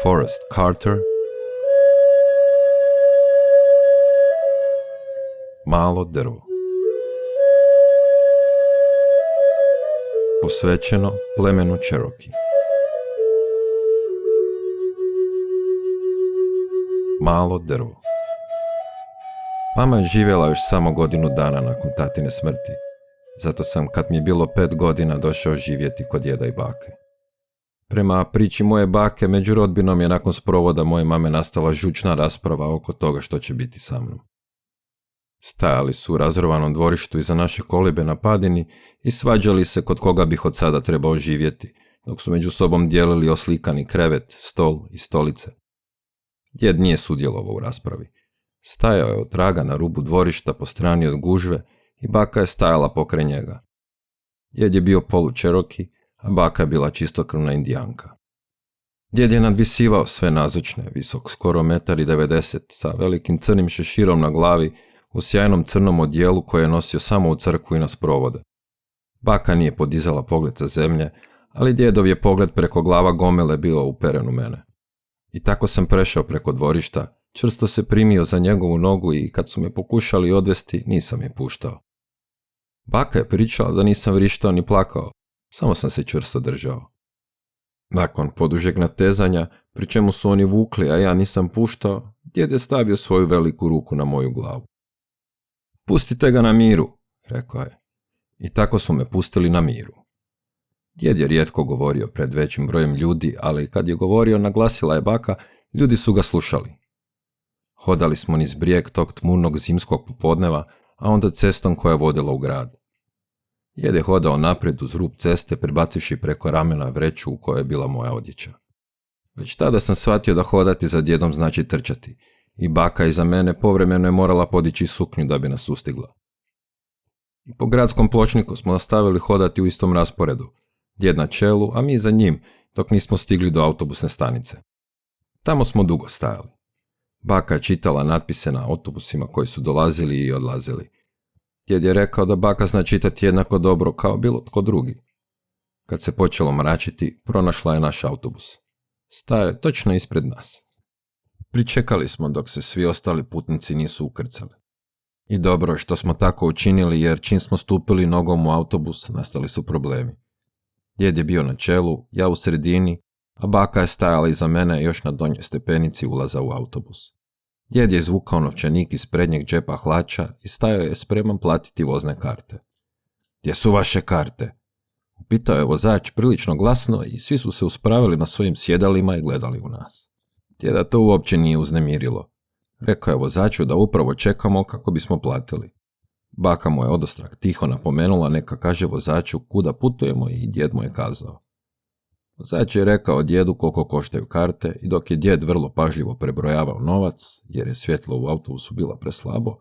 Forrest Carter, Malo drvo. Posvećeno plemenu Cherokee. Malo drvo. Mama je živjela još samo godinu dana nakon tatine smrti, zato sam kad mi je bilo 5 godina došao živjeti kod djeda i bake. Prema priči moje bake, među rodbinom je nakon sprovoda moje mame nastala žučna rasprava oko toga što će biti sa mnom. Stajali su u razrovanom dvorištu iza naše kolibe na padini i svađali se kod koga bih od sada trebao živjeti, dok su među sobom dijelili oslikani krevet, stol i stolice. Djed nije sudjelovao u raspravi. Stajao je od traga na rubu dvorišta po strani od gužve i baka je stajala pokraj njega. Djed je bio polu Cherokee, a baka je bila čistokrvna indijanka. Djed je nadvisivao sve nazočne, visok skoro 1,90 m, sa velikim crnim šeširom na glavi, u sjajnom crnom odijelu koje je nosio samo u crkvu i na sprovode. Baka nije podizala pogled sa zemlje, ali djedov je pogled preko glava gomile bio uperen u mene. I tako sam prešao preko dvorišta, čvrsto se primio za njegovu nogu i kad su me pokušali odvesti, nisam je puštao. Baka je pričala da nisam vrištao ni plakao, samo sam se čvrsto držao. Nakon podužeg natezanja, pri čemu su oni vukli, a ja nisam puštao, djed je stavio svoju veliku ruku na moju glavu. Pustite ga na miru, rekao je. I tako su me pustili na miru. Djed je rijetko govorio pred većim brojem ljudi, ali kad je govorio, naglasila je baka, ljudi su ga slušali. Hodali smo niz brijeg tog tmurnog zimskog popodneva, a onda cestom koja je vodila u grad. Djed je hodao naprijed uz rub ceste, prebacivši preko ramena vreću u kojoj je bila moja odjeća. Već tada sam shvatio da hodati za djedom znači trčati, i baka iza mene povremeno je morala podići suknju da bi nas sustigla. I po gradskom pločniku smo nastavili hodati u istom rasporedu, djed na čelu, a mi za njim, dok nismo stigli do autobusne stanice. Tamo smo dugo stajali. Baka je čitala natpise na autobusima koji su dolazili i odlazili. Djed je rekao da baka zna čitati jednako dobro kao bilo tko drugi. Kad se počelo mračiti, pronašla je naš autobus. Stajao je točno ispred nas. Pričekali smo dok se svi ostali putnici nisu ukrcali. I dobro je što smo tako učinili, jer čim smo stupili nogom u autobus, nastali su problemi. Djed je bio na čelu, ja u sredini, a baka je stajala iza mene još na donjoj stepenici ulaza u autobus. Djed je izvukao novčanik iz prednjeg džepa hlača i stajao je spreman platiti vozne karte. Gdje su vaše karte? Upitao je vozač prilično glasno i svi su se uspravili na svojim sjedalima i gledali u nas. Djeda to uopće nije uznemirilo. Rekao je vozaču da upravo čekamo kako bismo platili. Baka mu je odostrah tiho napomenula neka kaže vozaču kuda putujemo i djed mu je kazao. Vozač je rekao djedu koliko koštaju karte i dok je djed vrlo pažljivo prebrojavao novac, jer je svjetlo u autobusu bilo preslabo,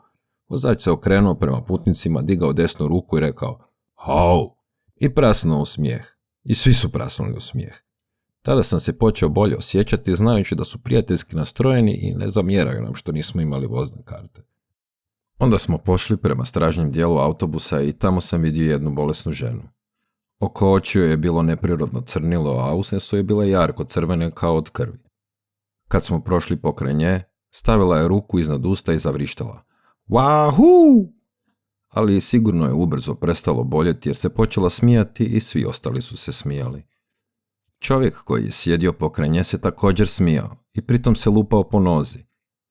vozač se okrenuo prema putnicima, digao desnu ruku i rekao hau i prasnuo u smijeh. I svi su prasnuli u smijeh. Tada sam se počeo bolje osjećati znajući da su prijateljski nastrojeni i ne zamjeraju nam što nismo imali vozne karte. Onda smo pošli prema stražnjem dijelu autobusa i tamo sam vidio jednu bolesnu ženu. Oko očiju je bilo neprirodno crnilo, a usne su je bile jarko crvene kao od krvi. Kad smo prošli pokraj nje, stavila je ruku iznad usta i zavrištala. Wahoo! Ali sigurno je ubrzo prestalo boljeti jer se počela smijati i svi ostali su se smijali. Čovjek koji je sjedio pokraj nje se također smijao i pritom se lupao po nozi.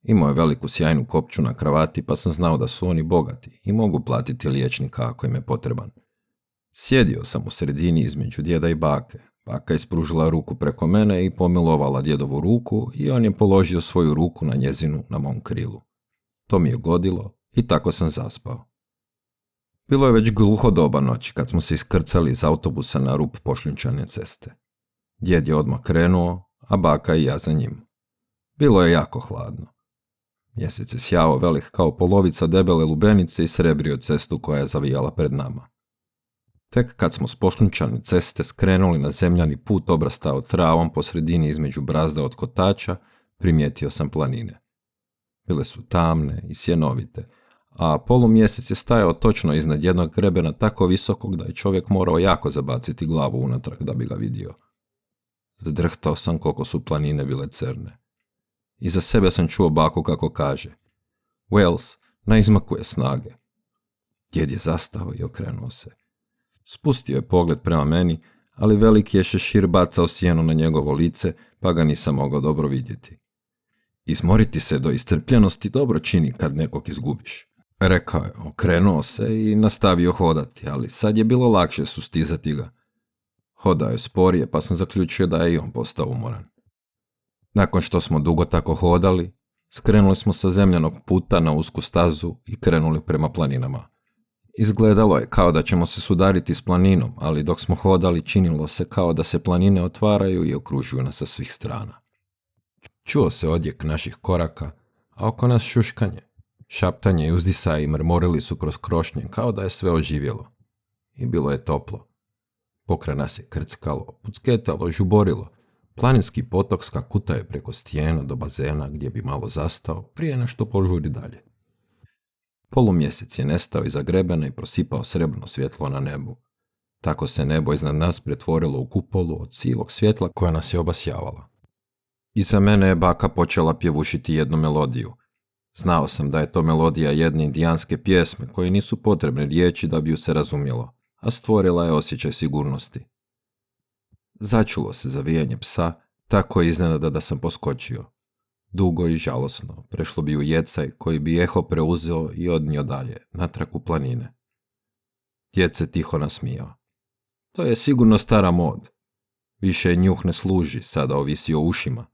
Imao je veliku sjajnu kopču na kravati pa sam znao da su oni bogati i mogu platiti liječnika ako im je potreban. Sjedio sam u sredini između djeda i bake. Baka je ispružila ruku preko mene i pomilovala djedovu ruku i on je položio svoju ruku na njezinu na mom krilu. To mi je godilo i tako sam zaspao. Bilo je već gluho doba noći kad smo se iskrcali iz autobusa na rub pošljunčane ceste. Djed je odmah krenuo, a baka i ja za njim. Bilo je jako hladno. Mjesec je sjao velik kao polovica debele lubenice i srebrio cestu koja je zavijala pred nama. Tek kad smo s pošljunčane ceste skrenuli na zemljani put obrastao travom po sredini između brazda od kotača, primijetio sam planine. Bile su tamne i sjenovite, a polumjesec je stajao točno iznad jednog grebena tako visokog da je čovjek morao jako zabaciti glavu unatrag da bi ga vidio. Zadrhtao sam koliko su planine bile crne. Iza sebe sam čuo baku kako kaže: Wells, na izmaku je snage. Djed je zastao i okrenuo se. Spustio je pogled prema meni, ali veliki je šešir bacao sjenu na njegovo lice, pa ga nisam mogao dobro vidjeti. Izmoriti se do iscrpljenosti dobro čini kad nekog izgubiš, rekao je, okrenuo se i nastavio hodati, ali sad je bilo lakše sustizati ga. Hodao je sporije, pa sam zaključio da je i on postao umoran. Nakon što smo dugo tako hodali, skrenuli smo sa zemljanog puta na usku stazu i krenuli prema planinama. Izgledalo je kao da ćemo se sudariti s planinom, ali dok smo hodali činilo se kao da se planine otvaraju i okružuju nas sa svih strana. Čuo se odjek naših koraka, a oko nas šuškanje, šaptanje i uzdisaji mrmorili su kroz krošnje kao da je sve oživjelo. I bilo je toplo. Pokraj nas je krckalo, pucketalo, žuborilo. Planinski potok skakutao je preko stijena do bazena gdje bi malo zastao prije nešto požuri dalje. Polumjesec je nestao iza grebena i prosipao srebrno svjetlo na nebu. Tako se nebo iznad nas pretvorilo u kupolu od sivog svjetla koja nas je obasjavala. Iza mene je baka počela pjevušiti jednu melodiju. Znao sam da je to melodija jedne indijanske pjesme koje nisu potrebne riječi da bi ju se razumjelo, a stvorila je osjećaj sigurnosti. Začulo se zavijanje psa, tako je iznenada da sam poskočio. Dugo i žalosno prešlo bi u jecaj koji bi eho preuzeo i odnio dalje, natrag u planine. Djed se tiho nasmijao. To je sigurno stara mod. Više njuh ne služi, sada ovisi o ušima.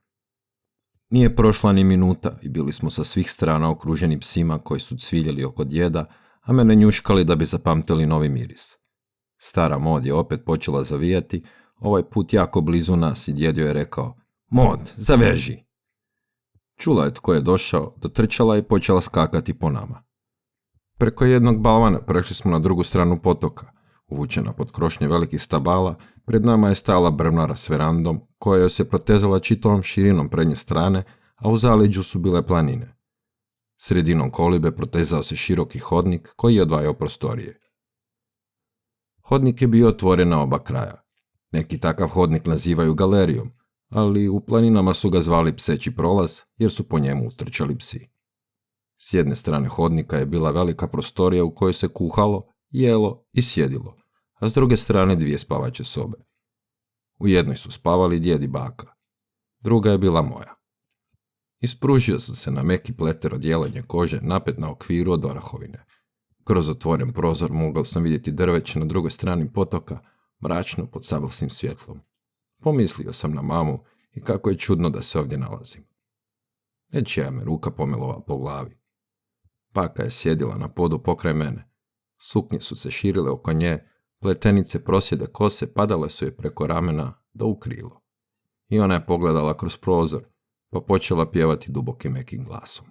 Nije prošla ni minuta i bili smo sa svih strana okruženi psima koji su cviljeli oko djeda, a mene njuškali da bi zapamtili novi miris. Stara mod je opet počela zavijati, ovaj put jako blizu nas i djed joj je rekao: Mod, zaveži! Čula je tko je došao, dotrčala i počela skakati po nama. Preko jednog balvana prešli smo na drugu stranu potoka. Uvučena pod krošnje velikih stabala, pred nama je stala brvnara s verandom, koja joj se protezala čitavom širinom prednje strane, a u zaleđu su bile planine. Sredinom kolibe protezao se široki hodnik koji je odvajao prostorije. Hodnik je bio otvoren na oba kraja. Neki takav hodnik nazivaju galerijom, ali u planinama su ga zvali pseći prolaz jer su po njemu utrčali psi. S jedne strane hodnika je bila velika prostorija u kojoj se kuhalo, jelo i sjedilo, a s druge strane dvije spavaće sobe. U jednoj su spavali djed i baka, druga je bila moja. Ispružio sam se na meki pleter od jelenje kože napet na okviru od orahovine. Kroz otvoren prozor mogao sam vidjeti drveće na drugoj strani potoka, mračno pod sablasnim svjetlom. Pomislio sam na mamu i kako je čudno da se ovdje nalazim. Nečija me ruka pomilova po glavi. Baka je sjedila na podu pokraj mene. Suknje su se širile oko nje, pletenice prosjede kose padale su je preko ramena do u krilo. I ona je pogledala kroz prozor, pa počela pjevati dubokim mekim glasom.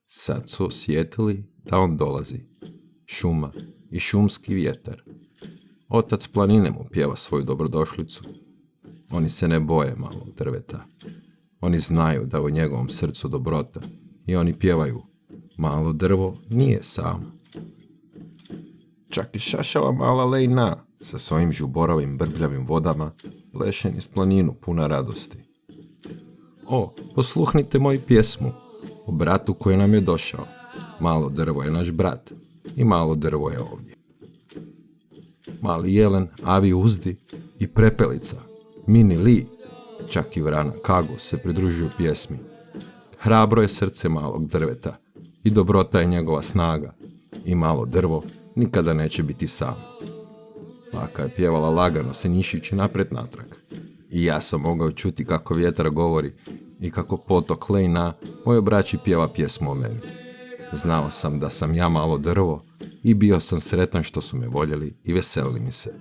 Sad su osjetili da on dolazi, šuma i šumski vjetar. Otac planine mu pjeva svoju dobrodošlicu. Oni se ne boje malog drveta. Oni znaju da je u njegovom srcu dobrota i oni pjevaju: malo drvo nije samo. Čak i šašava mala lejna sa svojim žuborovim brbljavim vodama pleše niz planinu puna radosti. O, posluhnite moju pjesmu o bratu koji nam je došao. Malo drvo je naš brat i malo drvo je ovdje. Mali jelen, avi uzdi i prepelica, mini li, čak i vrana kago se pridružuju pjesmi. Hrabro je srce malog drveta i dobrota je njegova snaga i malo drvo nikada neće biti sam. Baka je pjevala lagano se njišići napred natrag i ja sam mogao čuti kako vjetar govori i kako potok lejna mojoj braći pjeva pjesmu o meni. Znao sam da sam ja malo drvo i bio sam sretan što su me voljeli i veselili mi se.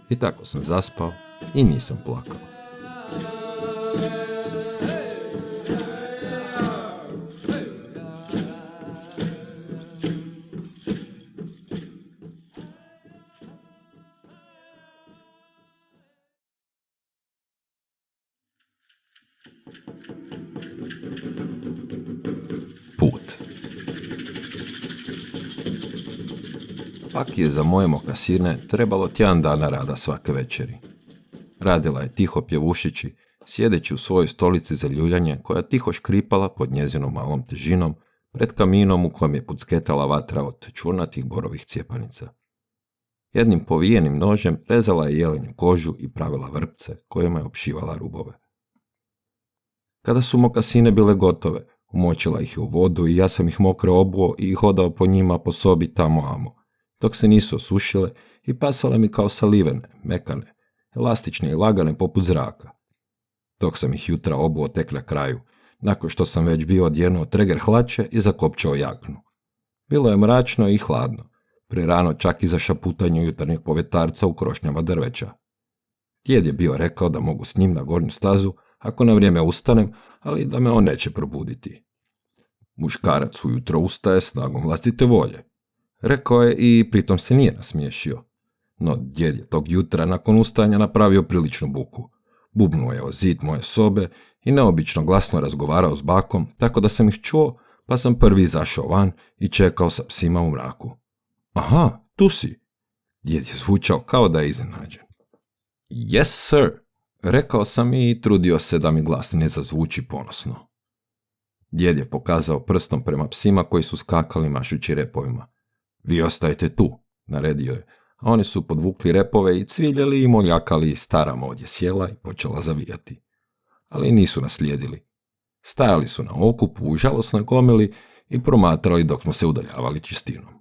I tako sam zaspao i nisam plakao. Put. Pak je za moje mokasine trebalo tjedan dana rada svake večeri. Radila je tiho pjevušići, sjedeći u svojoj stolici za ljuljanje koja tiho škripala pod njezinom malom težinom pred kaminom u kojem je pucketala vatra od čurnatih borovih cjepanica. Jednim povijenim nožem rezala je jelenju kožu i pravila vrpce kojima je opšivala rubove. Kada su mokasine bile gotove, umočila ih je u vodu i ja sam ih mokro obuo i hodao po njima po sobi tamo amo, dok se nisu osušile i pasale mi kao salivene, mekane, elastične i lagane poput zraka. Dok sam ih jutra obuo tek na kraju, nakon što sam već bio odjenuo treger hlače i zakopčao jaknu. Bilo je mračno i hladno, prerano čak i za šaputanje jutarnjeg povetarca u krošnjama drveća. Djed je bio rekao da mogu s njim na gornju stazu ako na vrijeme ustanem, ali da me on neće probuditi. Muškarac ujutro ustaje snagom vlastite volje, rekao je i pritom se nije nasmiješio. No djed je tog jutra nakon ustajanja napravio priličnu buku. Bubnuo je o zid moje sobe i neobično glasno razgovarao s bakom, tako da sam ih čuo, pa sam prvi izašao van i čekao sa psima u mraku. Aha, tu si. Djed je zvučao kao da je iznenađen. Yes, sir, rekao sam i trudio se da mi glas ne zazvuči ponosno. Djed je pokazao prstom prema psima koji su skakali mašući repovima. Vi ostajete tu, naredio je, a oni su podvukli repove i cviljali i moljakali i stara ovdje sjela i počela zavijati. Ali nisu naslijedili. Stajali su na okupu u žalosnoj gomili i promatrali dok smo se udaljavali čistinom.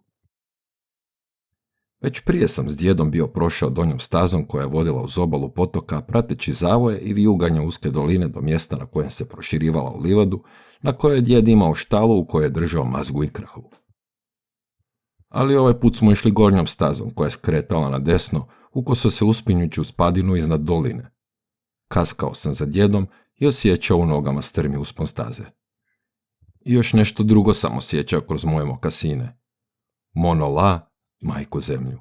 Već prije sam s djedom bio prošao donjom stazom koja je vodila uz obalu potoka, prateći zavoje i vijuganja uske doline do mjesta na kojem se proširivala u livadu, na kojoj je djed imao štalu u kojoj je držao mazgu i kravu. Ali ovaj put smo išli gornjom stazom koja je skretala na desno, ukoso se uspinjući u spadinu iznad doline. Kaskao sam za djedom i osjećao u nogama strmi uspon staze. I još nešto drugo sam osjećao kroz moje mokasine. Monola, majku zemlju.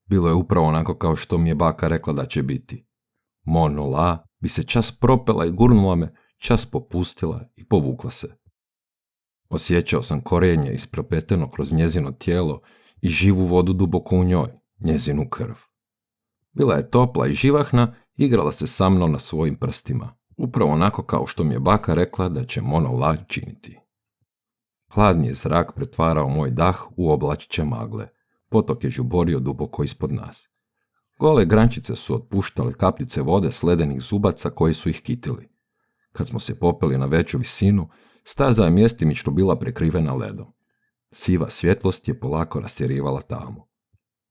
Bilo je upravo onako kao što mi je baka rekla da će biti. Monola bi se čas propela i gurnula me, čas popustila i povukla se. Osjećao sam korenje isprepleteno kroz njezino tijelo i živu vodu duboko u njoj, njezinu krv. Bila je topla i živahna, igrala se sa mnom na svojim prstima, upravo onako kao što mi je baka rekla da će Monola činiti. Hladni je zrak pretvarao moj dah u oblačiće magle. Potok je žuborio duboko ispod nas. Gole grančice su otpuštale kapljice vode s ledenih zubaca koji su ih kitili. Kad smo se popeli na veću visinu, staza je mjestimično bila prekrivena ledom. Siva svjetlost je polako rastjerivala tamu.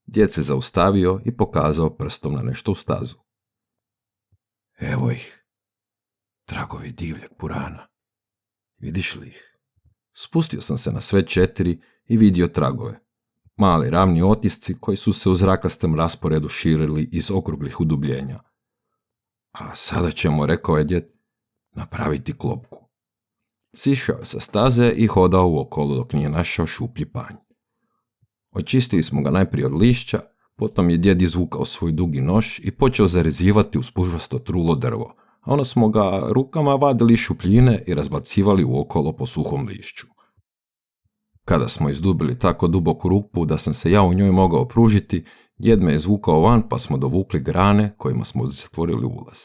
Djed se zaustavio i pokazao prstom na nešto u stazu. Evo ih, tragovi divljeg purana. Vidiš li ih? Spustio sam se na sve 4 i vidio tragove. Mali ravni otisci koji su se u zrakastem rasporedu širili iz okruglih udubljenja. A sada ćemo, rekao je djed, napraviti klopku. Sišao je sa staze i hodao uokolo dok nije našao šuplji panj. Očistili smo ga najprije od lišća, potom je djed izvukao svoj dugi nož i počeo zarezivati uz pužvasto trulo drvo, a onda smo ga rukama vadili šupljine i razbacivali uokolo po suhom lišću. Kada smo izdubili tako duboku rupu da sam se ja u njoj mogao pružiti, djed me je izvukao van pa smo dovukli grane kojima smo zatvorili ulaz.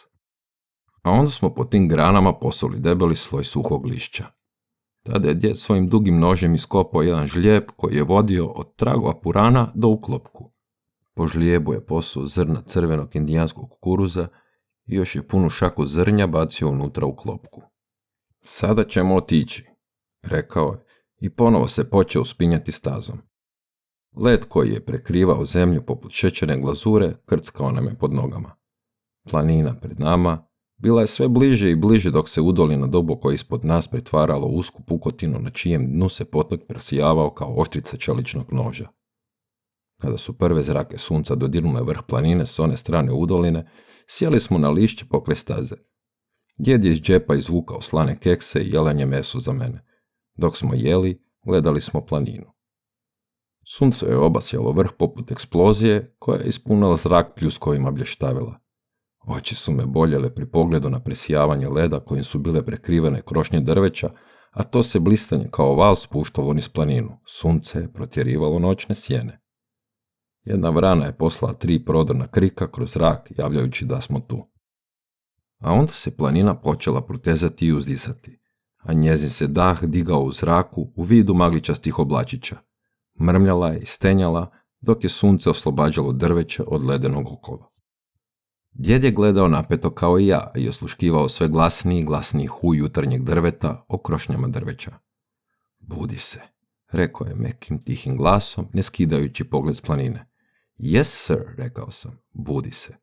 A onda smo po tim granama posuli debeli sloj suhog lišća. Tada je djed svojim dugim nožem iskopao jedan žlijeb koji je vodio od tragova purana do u klopku. Po žlijebu je posuo zrna crvenog indijanskog kukuruza i još je punu šaku zrnja bacio unutra u klopku. Sada ćemo otići, rekao je i ponovo se počeo uspinjati stazom. Led koji je prekrivao zemlju poput šećerne glazure krckao nam je pod nogama. Planina pred nama bila je sve bliže i bliže dok se udolina duboko ispod nas pretvaralo u usku pukotinu na čijem dnu se potok presijavao kao oštrica čeličnog noža. Kada su prve zrake sunca dodirnule vrh planine s one strane udoline, sjeli smo na lišće pokraj staze. Djed je iz džepa izvukao slane kekse i jelenje meso za mene. Dok smo jeli, gledali smo planinu. Sunce je obasjalo vrh poput eksplozije koja je ispunila zrak pljuskovima blještavila. Oči su me boljele pri pogledu na presijavanje leda kojim su bile prekrivene krošnje drveća, a to se blistanje kao val spuštalo niz planinu. Sunce je protjerivalo noćne sjene. Jedna vrana je poslala 3 prodorna krika kroz zrak, javljajući da smo tu. A onda se planina počela protezati i uzdisati, a njezin se dah digao u zraku u vidu magličastih oblačića. Mrmljala je i stenjala, dok je sunce oslobađalo drveće od ledenog okova. Djed je gledao napeto kao i ja i osluškivao sve glasniji i glasniji huj jutarnjeg drveta o krošnjama drveća. Budi se, rekao je mekim tihim glasom, ne skidajući pogled s planine. Yes, sir, rekao sam, budi se.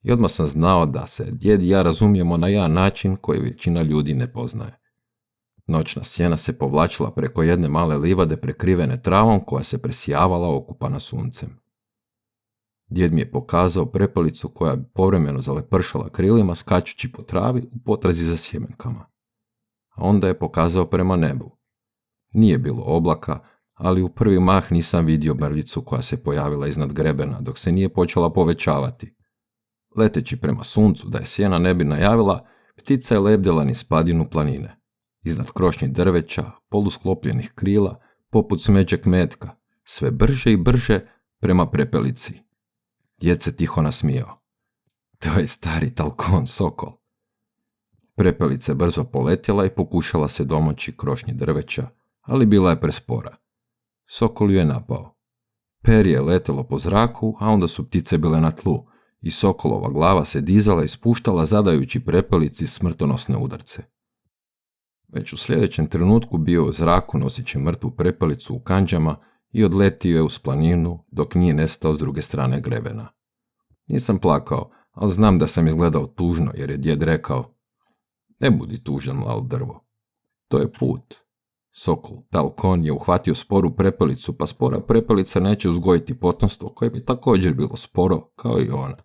I odmah sam znao da se djed i ja razumijemo na jedan način koji većina ljudi ne poznaje. Noćna sjena se povlačila preko jedne male livade prekrivene travom koja se presijavala okupana suncem. Djed mi je pokazao prepelicu koja bi povremeno zalepršala krilima skačući po travi u potrazi za sjemenkama. A onda je pokazao prema nebu. Nije bilo oblaka, ali u prvi mah nisam vidio mrvicu koja se pojavila iznad grebena dok se nije počela povećavati. Leteći prema suncu da je sjena ne bi najavila, ptica je lebdjela niz padinu planine. Iznad krošnji drveća, polusklopljenih krila, poput smeđeg metka, sve brže i brže prema prepelici. Djed se tiho nasmijao. To je stari Talkon sokol. Prepelica je brzo poletjela i pokušala se domoći krošnji drveća, ali bila je prespora. Sokol ju je napao. Perje je letelo po zraku, a onda su ptice bile na tlu i sokolova glava se dizala i spuštala zadajući prepelici smrtonosne udarce. Već u sljedećem trenutku bio u zraku nosići mrtvu prepelicu u kandžama i odletio je uz planinu dok nije nestao s druge strane grebena. Nisam plakao, ali znam da sam izgledao tužno jer je djed rekao: ne budi tužan, malo drvo. To je put. Sokol Talkon je uhvatio sporu prepelicu, pa spora prepelica neće uzgojiti potomstvo koje bi također bilo sporo kao i ona.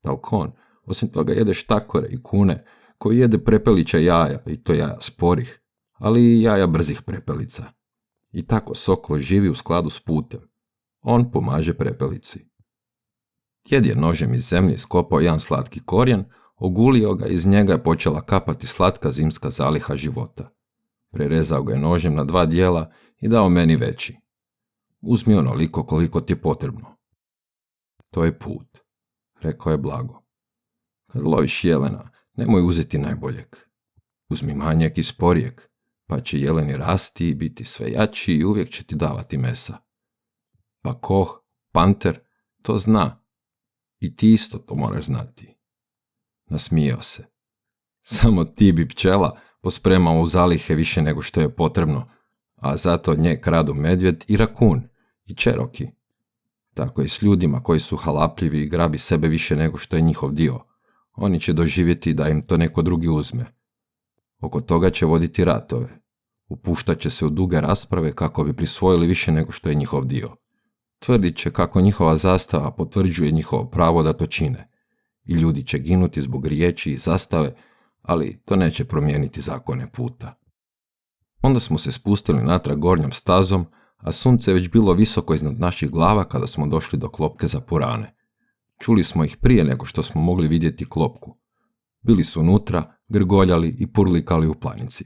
Talkon, osim toga, jede štakore i kune koji jede prepelića jaja, i to jaja sporih, ali i jaja brzih prepelica. I tako sokol živi u skladu s putem. On pomaže prepelici. Djed je nožem iz zemlje iskopao jedan slatki korijen, ogulio ga i iz njega je počela kapati slatka zimska zaliha života. Prerezao ga je nožem na 2 dijela i dao meni veći. Uzmi onoliko koliko ti je potrebno. To je put, rekao je blago. Kad loviš jelena, nemoj uzeti najboljeg. Uzmi manjeg i sporijeg, pa će jeleni rasti i biti sve jači i uvijek će ti davati mesa. Pa koh, panter, to zna. I ti isto to moraš znati. Nasmijao se. Samo ti bi pčela pospremao u zalihe više nego što je potrebno, a zato od nje kradu medvjed i rakun i čeroki. Tako i s ljudima koji su halapljivi i grabi sebe više nego što je njihov dio. Oni će doživjeti da im to neko drugi uzme. Oko toga će voditi ratove. Upuštat će se u duge rasprave kako bi prisvojili više nego što je njihov dio. Tvrdit će kako njihova zastava potvrđuje njihovo pravo da to čine. I ljudi će ginuti zbog riječi i zastave, ali to neće promijeniti zakone puta. Onda smo se spustili natrag gornjom stazom, a sunce je već bilo visoko iznad naših glava kada smo došli do klopke za purane. Čuli smo ih prije nego što smo mogli vidjeti klopku. Bili su unutra, grgoljali i purlikali u planici.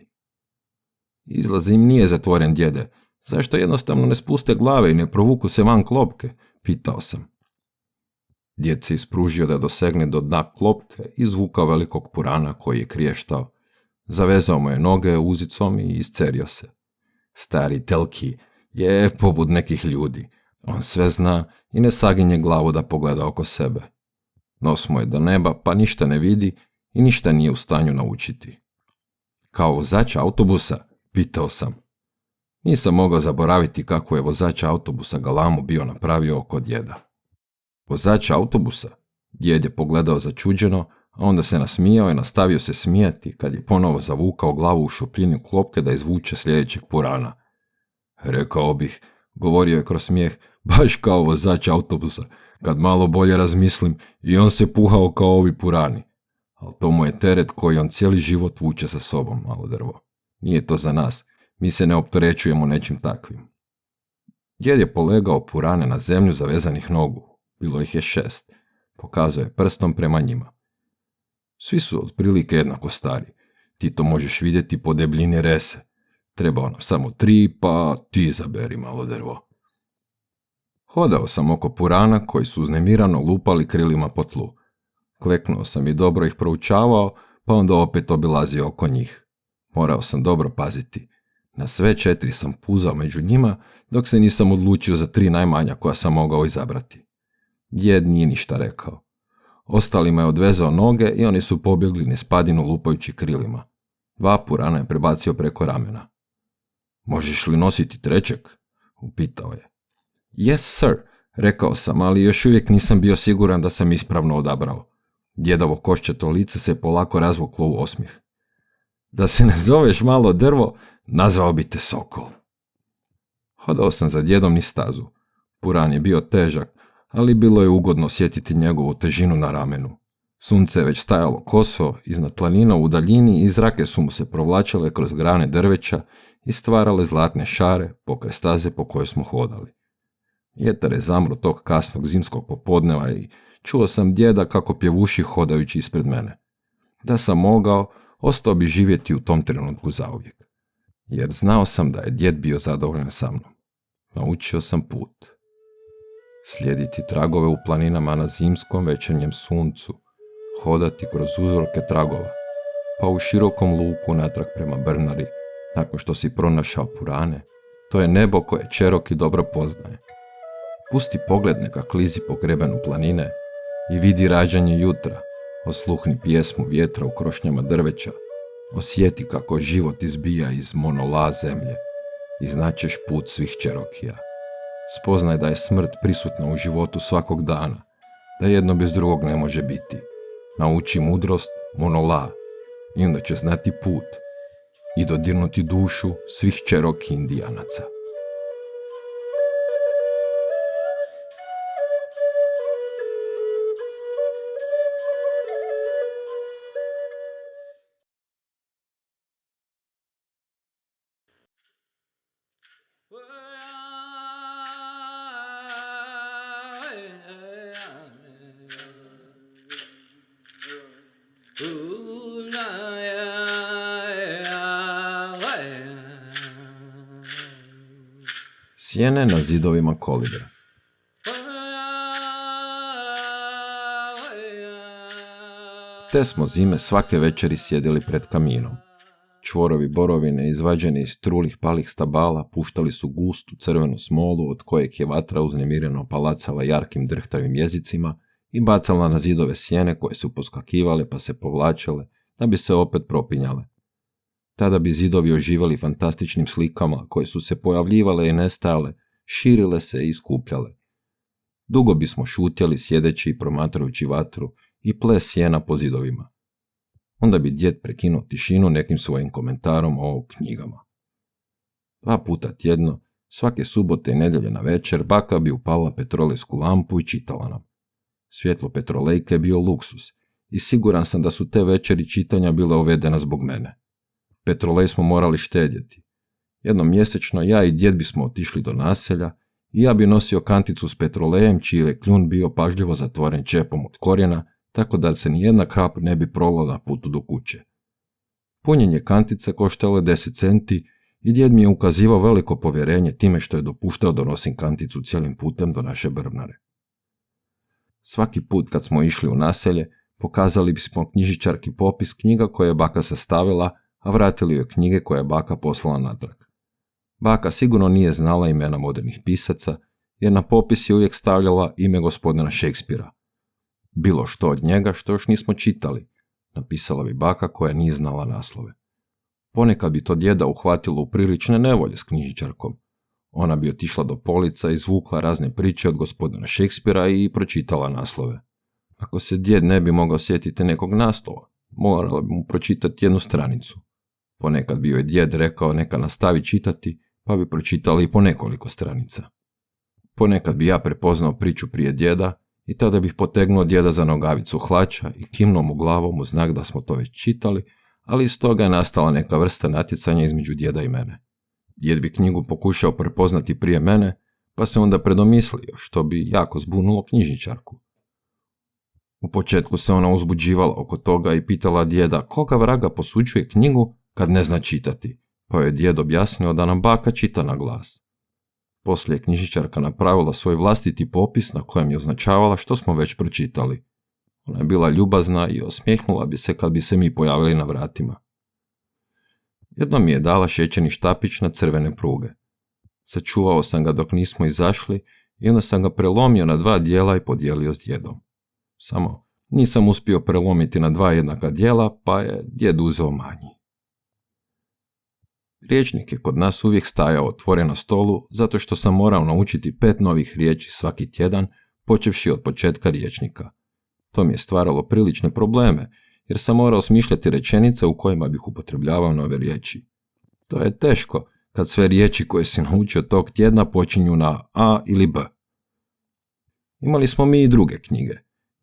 Izlaz im nije zatvoren, djede. Zašto jednostavno ne spuste glave i ne provuku se van klopke? Pitao sam. Djed se ispružio da dosegne do dna klopke i izvukao velikog purana koji je kriještao. Zavezao mu je noge uzicom i iscerio se. Stari Telki je poput nekih ljudi. On sve zna i ne saginje glavu da pogleda oko sebe. Nos mu je do neba, pa ništa ne vidi i ništa nije u stanju naučiti. Kao vozač autobusa, pitao sam. Nisam mogao zaboraviti kako je vozač autobusa galamu bio napravio oko djeda. Vozač autobusa? Djed je pogledao začuđeno, a onda se nasmijao i nastavio se smijati kad je ponovo zavukao glavu u šupljinu klopke da izvuče sljedećeg purana. Rekao bih, govorio je kroz smijeh, baš kao vozač autobusa, kad malo bolje razmislim i on se puhao kao ovi purani. Ali to mu je teret koji on cijeli život vuče sa sobom, malo drvo. Nije to za nas, mi se ne opterećujemo nečim takvim. Djed je polegao purane na zemlju zavezanih nogu. Bilo ih je 6. Pokazao je prstom prema njima. Svi su otprilike jednako stari. Ti to možeš vidjeti po debljini rese. Trebao nam samo 3, pa ti izaberi, malo drvo. Hodao sam oko purana koji su uznemirano lupali krilima po tlu. Kleknuo sam i dobro ih proučavao, pa onda opet obilazio oko njih. Morao sam dobro paziti. Na sve 4 sam puzao među njima, dok se nisam odlučio za 3 najmanja koja sam mogao izabrati. Djed nije ništa rekao. Ostalima je odvezao noge i oni su pobjegli niz padinu lupajući krilima. 2 purana je prebacio preko ramena. Možeš li nositi trećeg? Upitao je. Yes, sir, rekao sam, ali još uvijek nisam bio siguran da sam ispravno odabrao. Djedovo koščato lice se polako razvuklo u osmijeh. Da se ne zoveš Malo drvo, nazvao bi te Sokol. Hodao sam za djedom niz stazu. Puran je bio težak, ali bilo je ugodno osjetiti njegovu težinu na ramenu. Sunce je već stajalo koso iznad planina u daljini i zrake su mu se provlačile kroz grane drveća i stvarale zlatne šare pokraj staze po kojoj smo hodali. Vjetar je zamro tog kasnog zimskog popodneva i čuo sam djeda kako pjevuši hodajući ispred mene. Da sam mogao, ostao bi živjeti u tom trenutku zauvijek. Jer znao sam da je djed bio zadovoljan sa mnom. Naučio sam put. Slijediti tragove u planinama na zimskom večernjem suncu, hodati kroz uzorke tragova, pa u širokom luku natrag prema Brnari, nakon što si pronašao purane, to je nebo koje Cherokee dobro poznaje. Pusti pogled neka klizi po grebenu planine i vidi rađanje jutra, osluhni pjesmu vjetra u krošnjama drveća, osjeti kako život izbija iz monola zemlje i značeš put svih Cherokija. Spoznaj da je smrt prisutna u životu svakog dana, da jedno bez drugog ne može biti. Nauči mudrost monola i onda će znati put i dodirnuti dušu svih Cherokee indijanaca. Sjene na zidovima kolibe. Te smo zime svake večeri sjedili pred kaminom. Čvorovi borovine izvađeni iz trulih palih stabala puštali su gustu crvenu smolu od kojeg je vatra uznemireno palacala jarkim drhtavim jezicima i bacala na zidove sjene koje su poskakivale pa se povlačile da bi se opet propinjale. Tada bi zidovi oživali fantastičnim slikama koje su se pojavljivale i nestajale, širile se i skupljale. Dugo bismo šutjeli sjedeći i promatrajući vatru i ples sjena po zidovima. Onda bi djed prekinuo tišinu nekim svojim komentarom o knjigama. 2 puta tjedno, svake subote i nedjelje na večer, baka bi upala petrolejsku lampu i čitala nam. Svjetlo petrolejke je bio luksus i siguran sam da su te večeri čitanja bile uvedena zbog mene. Petrolej smo morali štedjeti. Jednom mjesečno ja i djed bismo otišli do naselja i ja bi nosio kanticu s petrolejem čiji je kljun bio pažljivo zatvoren čepom od korijena, tako da se ni jedna kap ne bi prolila na putu do kuće. Punjenje kantice koštalo je 10 centi i djed mi je ukazivao veliko povjerenje time što je dopuštao da nosim kanticu cijelim putem do naše Brnare. Svaki put kad smo išli u naselje, pokazali bismo knjižičarki popis knjiga koje je baka sastavila, a vratili joj knjige koje je baka poslala natrag. Baka sigurno nije znala imena modernih pisaca, jer na popis je uvijek stavljala ime gospodina Shakespearea. Bilo što od njega što još nismo čitali, napisala bi baka koja nije znala naslove. Ponekad bi to djeda uhvatilo u prilične nevolje s knjižičarkom. Ona bi otišla do polica, izvukla razne priče od gospodina Shakespearea i pročitala naslove. Ako se djed ne bi mogao sjetiti nekog naslova, morala bi mu pročitati jednu stranicu. Ponekad bi joj djed rekao neka nastavi čitati, pa bi pročitala i po nekoliko stranica. Ponekad bi ja prepoznao priču prije djeda i tada bih potegnuo djeda za nogavicu hlača i kimnuo mu glavom u znak da smo to već čitali, ali iz toga je nastala neka vrsta natjecanja između djeda i mene. Djed bi knjigu pokušao prepoznati prije mene, pa se onda predomislio, što bi jako zbunulo knjižničarku. U početku se ona uzbuđivala oko toga i pitala djeda koga vraga posuđuje knjigu kad ne zna čitati, pa je djed objasnio da nam baka čita na glas. Poslije je knjižničarka napravila svoj vlastiti popis na kojem je označavala što smo već pročitali. Ona je bila ljubazna i osmijehnula bi se kad bi se mi pojavili na vratima. Jednom mi je dala šećerni štapić na crvene pruge. Sačuvao sam ga dok nismo izašli i onda sam ga prelomio na 2 dijela i podijelio s djedom. Samo nisam uspio prelomiti na 2 jednaka dijela, pa je djed uzeo manji. Rječnik je kod nas uvijek stajao otvoren na stolu zato što sam morao naučiti 5 novih riječi svaki tjedan, počevši od početka rječnika. To mi je stvaralo prilične probleme, jer sam morao smišljati rečenice u kojima bih upotrebljavao nove riječi. To je teško kad sve riječi koje si naučio tog tjedna počinju na A ili B. Imali smo mi i druge knjige.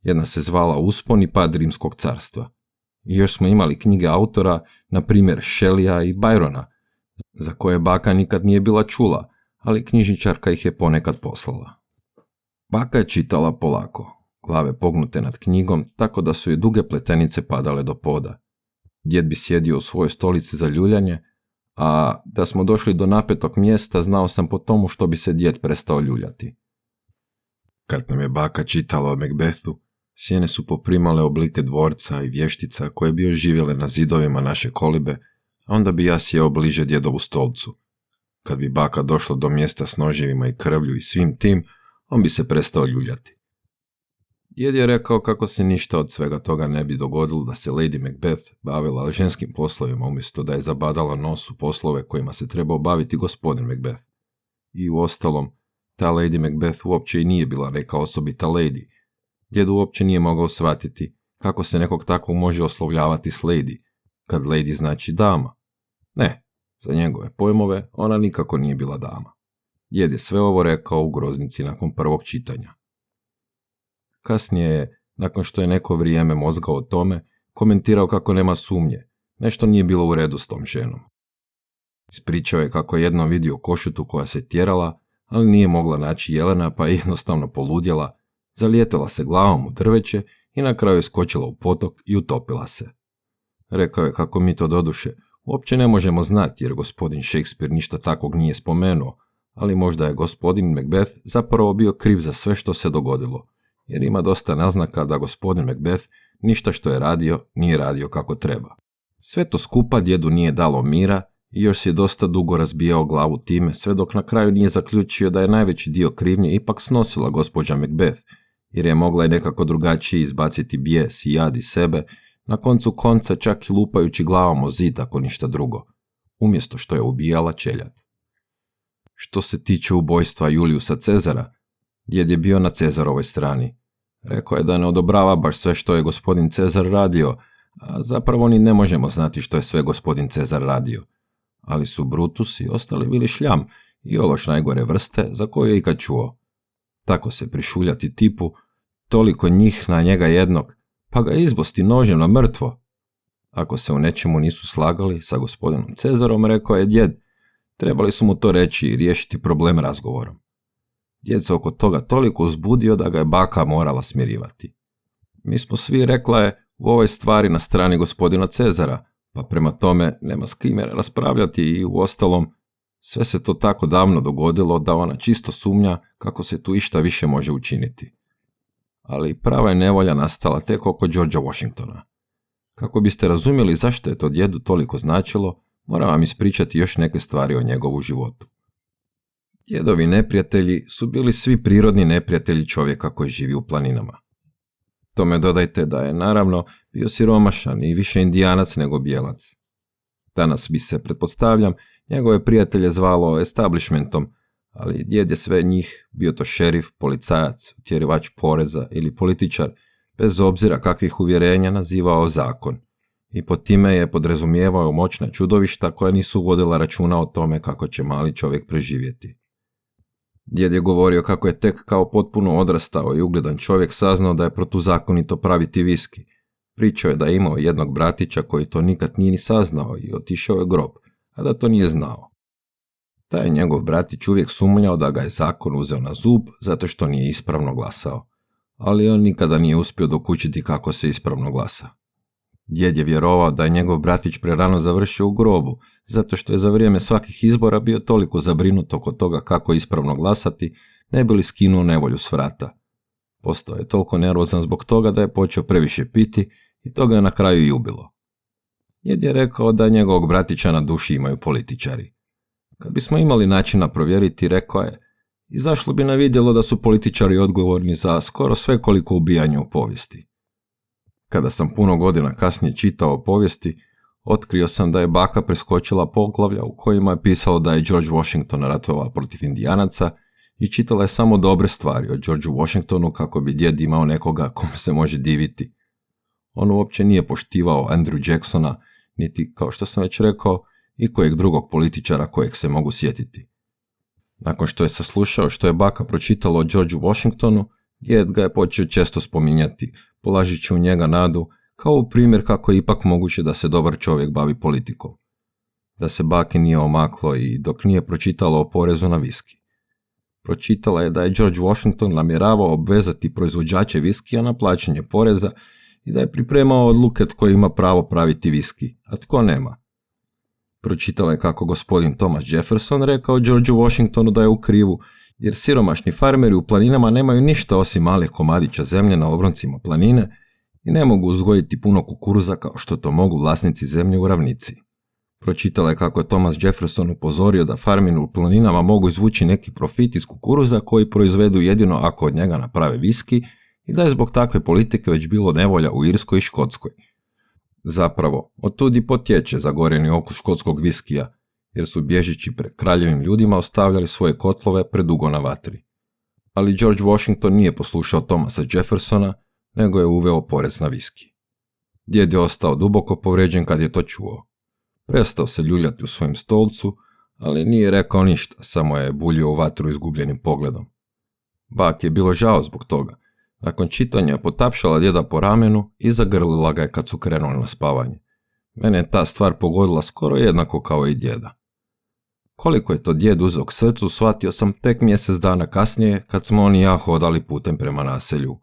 Jedna se zvala Uspon i pad Rimskog carstva. I još smo imali knjige autora, na primjer Shelleyja i Byrona, za koje baka nikad nije bila čula, ali knjižničarka ih je ponekad poslala. Baka je čitala polako, glave pognute nad knjigom, tako da su joj duge pletenice padale do poda. Djed bi sjedio u svojoj stolici za ljuljanje, a da smo došli do napetog mjesta znao sam po tomu što bi se djed prestao ljuljati. Kad nam je baka čitala o Macbethu, sjene su poprimale oblike dvorca i vještica koje bi još živjele na zidovima naše kolibe, a onda bi ja sjeo bliže djedovu stolcu. Kad bi baka došla do mjesta s noževima i krvlju i svim tim, on bi se prestao ljuljati. Djed je rekao kako se ništa od svega toga ne bi dogodilo da se Lady Macbeth bavila ženskim poslovima umjesto da je zabadala nos u poslove kojima se trebao baviti gospodin Macbeth. I uostalom, ta Lady Macbeth uopće i nije bila neka osobita lady. Djed uopće nije mogao shvatiti kako se nekog takvog može oslovljavati s lady, kad lady znači dama. Ne, za njegove pojmove ona nikako nije bila dama. Djed je sve ovo rekao u groznici nakon prvog čitanja. Kasnije je, nakon što je neko vrijeme mozgao o tome, komentirao kako nema sumnje, nešto nije bilo u redu s tom ženom. Ispričao je kako je jednom vidio košutu koja se tjerala, ali nije mogla naći jelena pa je jednostavno poludjela, zalijetela se glavom u drveće i na kraju je skočila u potok i utopila se. Rekao je kako mi to doduše uopće ne možemo znati jer gospodin Shakespeare ništa takvog nije spomenuo, ali možda je gospodin Macbeth zapravo bio kriv za sve što se dogodilo, jer ima dosta naznaka da gospodin Macbeth ništa što je radio nije radio kako treba. Sve to skupa djedu nije dalo mira i još si je dosta dugo razbijao glavu time, sve dok na kraju nije zaključio da je najveći dio krivnje ipak snosila gospođa Macbeth, jer je mogla i nekako drugačije izbaciti bijes i jad iz sebe, na koncu konca čak i lupajući glavom o zid ako ništa drugo, umjesto što je ubijala čeljad. Što se tiče ubojstva Juliusa Cezara, djed je bio na Cezarovoj strani. Rekao je da ne odobrava baš sve što je gospodin Cezar radio, a zapravo ni ne možemo znati što je sve gospodin Cezar radio. Ali su Brutus i ostali bili šljam i ološ najgore vrste za koju je ikad čuo. Tako se prišuljati tipu, toliko njih na njega jednog, pa ga izbosti nožem na mrtvo. Ako se u nečemu nisu slagali sa gospodinom Cezarom, rekao je djed, trebali su mu to reći i riješiti problem razgovorom. Djed se oko toga toliko uzbudio da ga je baka morala smirivati. Mi smo svi, rekla je, u ovoj stvari na strani gospodina Cezara, pa prema tome nema s kime raspravljati i uostalom sve se to tako davno dogodilo da ona čisto sumnja kako se tu išta više može učiniti. Ali prava je nevolja nastala tek oko Georgea Washingtona. Kako biste razumjeli zašto je to djedu toliko značilo, moram vam ispričati još neke stvari o njegovu životu. Djedovi neprijatelji su bili svi prirodni neprijatelji čovjeka koji živi u planinama. Tome dodajte da je naravno bio siromašan i više indijanac nego bijelac. Danas bi se, pretpostavljam, njegove prijatelje zvalo establishmentom, ali djed je sve njih, bio to šerif, policajac, utjerivač poreza ili političar, bez obzira kakvih uvjerenja nazivao zakon. I pod time je podrazumijevao moćna čudovišta koja nisu vodila računa o tome kako će mali čovjek preživjeti. Djed je govorio kako je tek kao potpuno odrastao i ugledan čovjek saznao da je protuzakonito praviti viski. Pričao je da je imao jednog bratića koji to nikad nije ni saznao i otišao je grob, a da to nije znao. Taj njegov bratić uvijek sumnjao da ga je zakon uzeo na zub zato što nije ispravno glasao, ali on nikada nije uspio dokučiti kako se ispravno glasa. Djed je vjerovao da je njegov bratić prerano završio u grobu, zato što je za vrijeme svakih izbora bio toliko zabrinut oko toga kako ispravno glasati, ne bi li skinuo nevolju s vrata. Postao je toliko nervozan zbog toga da je počeo previše piti i to ga je na kraju i ubilo. Djed je rekao da njegovog bratića na duši imaju političari. Kad bismo imali načina provjeriti, rekao je, izašlo bi na vidjelo da su političari odgovorni za skoro sve koliko ubijanja u povijesti. Kada sam puno godina kasnije čitao o povijesti, otkrio sam da je baka preskočila poglavlja u kojima je pisalo da je George Washington ratovao protiv Indijanaca i čitala je samo dobre stvari o Georgeu Washingtonu kako bi djed imao nekoga kome se može diviti. On uopće nije poštivao Andrew Jacksona, niti, kao što sam već rekao, i kojeg drugog političara kojeg se mogu sjetiti. Nakon što je saslušao što je baka pročitala o Georgeu Washingtonu, djed ga je počeo često spominjati, polažući u njega nadu kao u primjer kako je ipak moguće da se dobar čovjek bavi politikom. Da se baki nije omaklo i dok nije pročitala o porezu na viski. Pročitala je da je George Washington namjeravao obvezati proizvođače viskija na plaćanje poreza i da je pripremao odluke tko ima pravo praviti viski, a tko nema. Pročitala je kako gospodin Thomas Jefferson rekao Georgeu Washingtonu da je u krivu, jer siromašni farmeri u planinama nemaju ništa osim malih komadića zemlje na obroncima planine i ne mogu uzgojiti puno kukuruza kao što to mogu vlasnici zemlje u ravnici. Pročitala je kako je Thomas Jefferson upozorio da farmeri u planinama mogu izvući neki profit iz kukuruza koji proizvedu jedino ako od njega naprave viski i da je zbog takve politike već bilo nevolja u Irskoj i Škotskoj. Zapravo, otud i potječe zagorjeni okus škotskog viskija, jer su bježeći pred kraljevim ljudima ostavljali svoje kotlove predugo na vatri. Ali George Washington nije poslušao Thomasa Jeffersona, nego je uveo porez na viski. Djed je ostao duboko povrijeđen kad je to čuo. Prestao se ljuljati u svojem stolcu, ali nije rekao ništa, samo je buljio u vatru izgubljenim pogledom. Bak je bilo žao zbog toga. Nakon čitanja je potapšala djeda po ramenu i zagrlila ga je kad su krenuli na spavanje. Mene je ta stvar pogodila skoro jednako kao i djeda. Koliko je to djed uzeo k srcu, shvatio sam tek mjesec dana kasnije kad smo on i ja hodali putem prema naselju.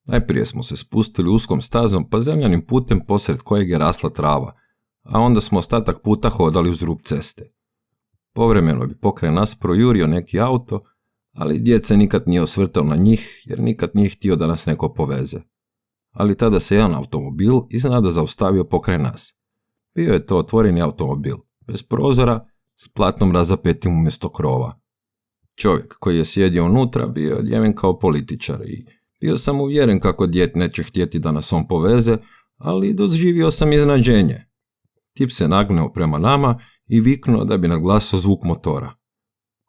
Najprije smo se spustili uskom stazom pa zemljanim putem posred kojeg je rasla trava, a onda smo ostatak puta hodali uz rub ceste. Povremeno bi pokraj nas projurio neki auto, ali djed se nikad nije osvrtao na njih jer nikad nije htio da nas neko poveze. Ali tada se jedan automobil iznenada zaustavio pokraj nas. Bio je to otvoreni automobil, bez prozora, s platnom razapetim umjesto krova. Čovjek koji je sjedio unutra bio je odjeven kao političar i bio sam uvjeren kako djed neće htjeti da nas on poveze, ali doživio sam iznenađenje. Tip se nagneo prema nama i viknuo da bi naglasio zvuk motora.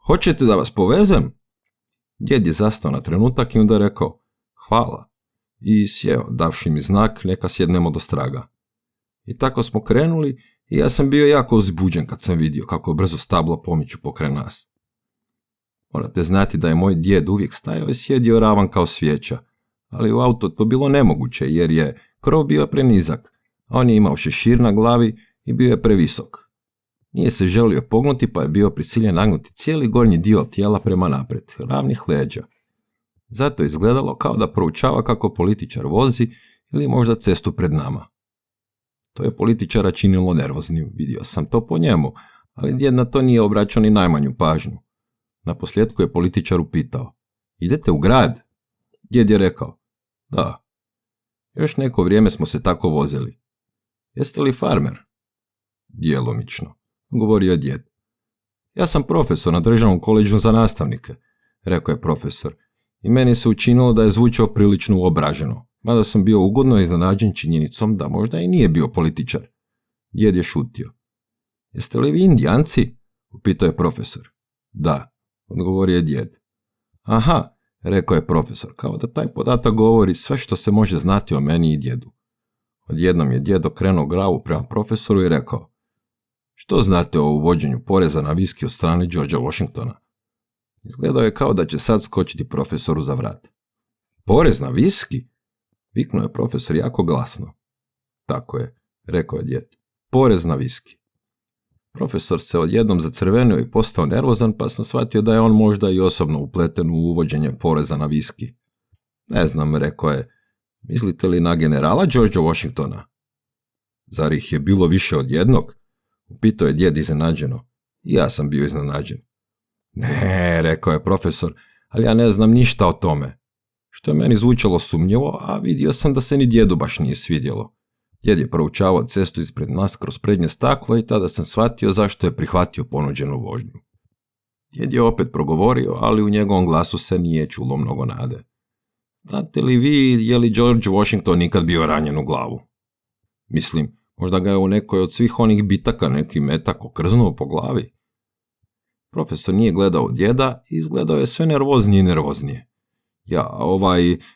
Hoćete da vas povezem? Djed je zastao na trenutak i onda rekao, hvala, i sjeo, davši mi znak neka sjednemo do straga. I tako smo krenuli i ja sam bio jako uzbuđen kad sam vidio kako brzo stabla pomiču pokraj nas. Morate znati da je moj djed uvijek stajao i sjedio ravan kao svijeća, ali u auto to bilo nemoguće jer je krov bio prenizak, a on je imao šešir na glavi i bio je previsok. Nije se želio pognuti pa je bio prisiljen nagnuti cijeli gornji dio tijela prema naprijed, ravnih leđa. Zato je izgledalo kao da proučava kako političar vozi ili možda cestu pred nama. To je političara činilo nervoznim, vidio sam to po njemu, ali djed na to nije obraćao ni najmanju pažnju. Naposljetku je političar upitao, idete u grad? Djed je rekao, da. Još neko vrijeme smo se tako vozili. Jeste li farmer? Djelomično, govorio je djed. Ja sam profesor na državnom koledžu za nastavnike, rekao je profesor, i meni se učinilo da je zvučao prilično uobraženo, mada sam bio ugodno iznenađen činjenicom da možda i nije bio političar. Djed je šutio. Jeste li vi Indijanci? Upitao je profesor. Da, odgovorio je djed. Aha, rekao je profesor, kao da taj podatak govori sve što se može znati o meni i djedu. Odjednom je djed okrenuo glavu prema profesoru i rekao, što znate o uvođenju poreza na viski od strane Georgea Washingtona? Izgledao je kao da će sad skočiti profesoru za vrat. Porez na viski? Viknuo je profesor jako glasno. Tako je, rekao je djed. Porez na viski. Profesor se odjednom zacrvenio i postao nervozan, pa sam shvatio da je on možda i osobno upleten u uvođenje poreza na viski. Ne znam, rekao je. Mislite li na generala Georgea Washingtona? Zar ih je bilo više od jednog? Upitao je djed iznenađeno. I ja sam bio iznenađen. Ne, rekao je profesor, ali ja ne znam ništa o tome. Što je meni zvučalo sumnjivo, a vidio sam da se ni djedu baš nije svidjelo. Djed je proučavao cestu ispred nas kroz prednje staklo i tada sam shvatio zašto je prihvatio ponuđenu vožnju. Djed je opet progovorio, ali u njegovom glasu se nije čulo mnogo nade. Znate li vi, je li George Washington nikad bio ranjen u glavu? Mislim, možda ga je u nekoj od svih onih bitaka neki metak okrznuo po glavi. Profesor nije gledao djeda i izgledao je sve nervoznije i nervoznije.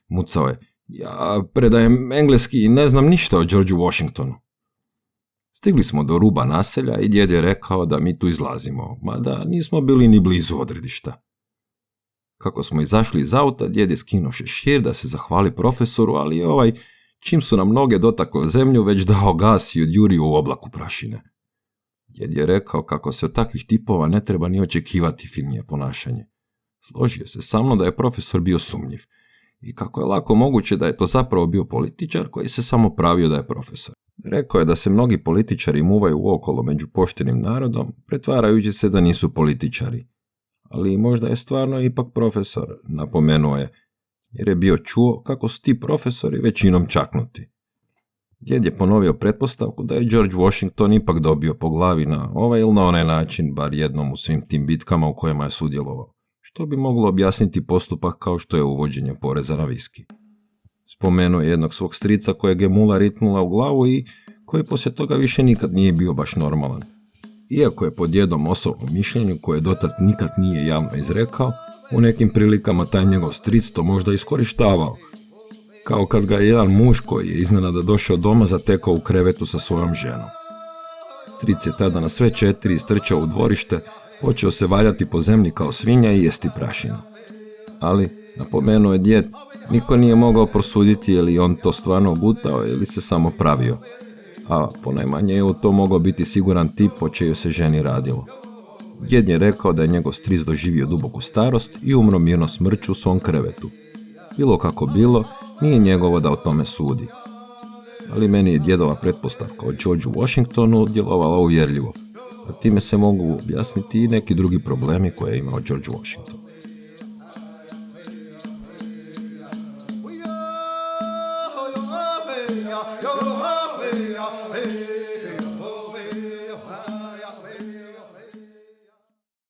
Mucao je, ja predajem engleski i ne znam ništa o Georgeu Washingtonu. Stigli smo do ruba naselja i djed je rekao da mi tu izlazimo, mada nismo bili ni blizu odredišta. Kako smo izašli iz auta, djed je skinuo šešir da se zahvali profesoru, ali čim su nam noge dotakle zemlju, već dao gas i odjurio u oblaku prašine. Djed je rekao kako se od takvih tipova ne treba ni očekivati finije ponašanje. Složio se sa mnom da je profesor bio sumnjiv i kako je lako moguće da je to zapravo bio političar koji se samo pravio da je profesor. Rekao je da se mnogi političari muvaju uokolo među poštenim narodom, pretvarajući se da nisu političari. Ali možda je stvarno ipak profesor, napomenuo je, jer je bio čuo kako su ti profesori većinom čaknuti. Djed je ponovio pretpostavku da je George Washington ipak dobio po glavi na ovaj ili na onaj način, bar jednom u svim tim bitkama u kojima je sudjelovao, što bi moglo objasniti postupak kao što je uvođenje poreza na viski. Spomenuo je jednog svog strica kojeg je mula ritnula u glavu i koji poslije toga više nikad nije bio baš normalan. Iako je po djedom osobnom mišljenju koje dotad nikad nije javno izrekao, u nekim prilikama taj njegov stric to možda iskorištavao. Kao kad ga je jedan muž koji je iznenada došao doma zatekao u krevetu sa svojom ženom. Stric je tada na sve četiri istrčao u dvorište, počeo se valjati po zemlji kao svinja i jesti prašinu. Ali, napomenuo je djed, niko nije mogao prosuditi je li on to stvarno gutao ili se samo pravio. A ponajmanje je u to mogao biti siguran tip o čejoj se ženi radilo. Djed je rekao da je njegov stric doživio duboku starost i umro mirno smrću u svom krevetu. Bilo kako bilo, nije njegovo da o tome sudi. Ali meni je djedova pretpostavka o Georgeu Washingtonu djelovala uvjerljivo, a time se mogu objasniti i neki drugi problemi koje je imao George Washington. Yo,